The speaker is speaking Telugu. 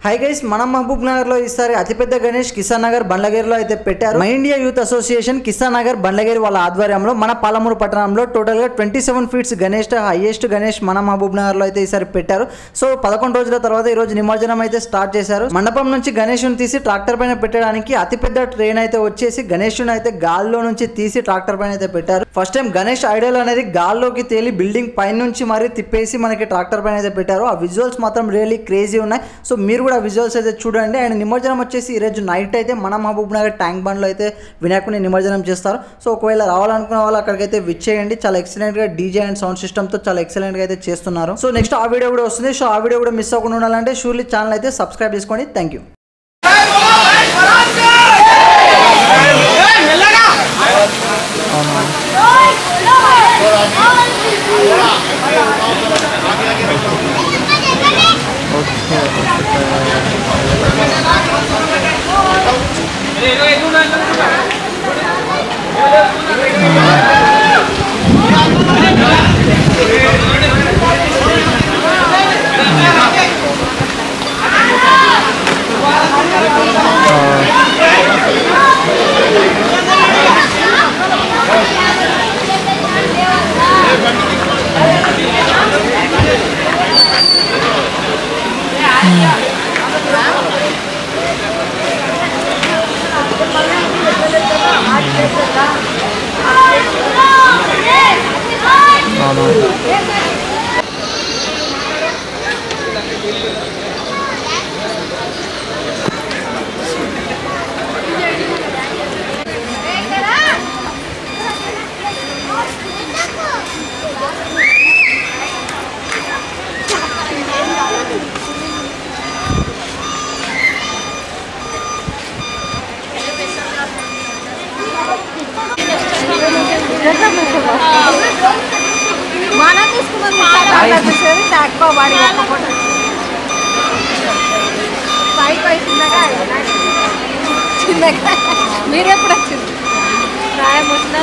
హై గైస్, మన మహబూబ్ నగర్ లో ఈసారి అతిపెద్ద గణేష్ కిసాన్ నగర్ బండ్లగిరిలో అయితే పెట్టారు. My India youth association Kisan Nagar Bandlagiri వాళ్ళ ఆధ్వర్యంలో మన పాలమూరు పట్టణంలో టోటల్ గా 27 ఫీట్స్ గణేష్ హైయెస్ట్ గణేష్ మన మహబూబ్ నగర్ లో అయితే ఈసారి పెట్టారు. సో 11 రోజుల తర్వాత ఈ రోజు నిమజ్జనం అయితే స్టార్ట్ చేశారు. మండపం నుంచి గణేషుని తీసి ట్రాక్టర్ పైన పెట్టడానికి అతిపెద్ద ట్రైన్ అయితే వచ్చేసి గణేషుని అయితే గాల్లో నుంచి తీసి ట్రాక్టర్ పైన అయితే పెట్టారు. ఫస్ట్ టైం గణేష్ ఐడల్ అనేది గాల్లోకి తేలి బిల్డింగ్ పైన నుంచి మరి తిప్పేసి మనకి ట్రాక్టర్ పైన అయితే పెట్టారు. ఆ విజువల్స్ మాత్రం రియల్లీ క్రేజీ ఉన్నాయి. సో మీరు కూడా విజువల్స్ అయితే చూడండి. అండ్ నిమజ్జనం వచ్చేసి ఈరోజు నైట్ అయితే మన మహబూబ్ నగర్ ట్యాంక్ బండ్లో అయితే వినాయకుని నిమజ్జనం చేస్తారు. సో ఒకవేళ రావాలనుకున్న వాళ్ళు అక్కడికైతే విచ్చేయండి. చాలా ఎక్సలెంట్ గా డీజే అండ్ సౌండ్ సిస్టమ్ తో చాలా ఎక్సలెంట్ గా అయితే చేస్తున్నారు. సో నెక్స్ట్ ఆ వీడియో కూడా వస్తుంది. సో ఆ వీడియో కూడా మిస్ అవ్వకుండా ఉండాలంటే షూర్లీ ఛానల్ అయితే సబ్స్క్రైబ్ చేసుకోండి. Thank you. మీరు ఎప్పుడు వచ్చింది ప్రాయం వచ్చిన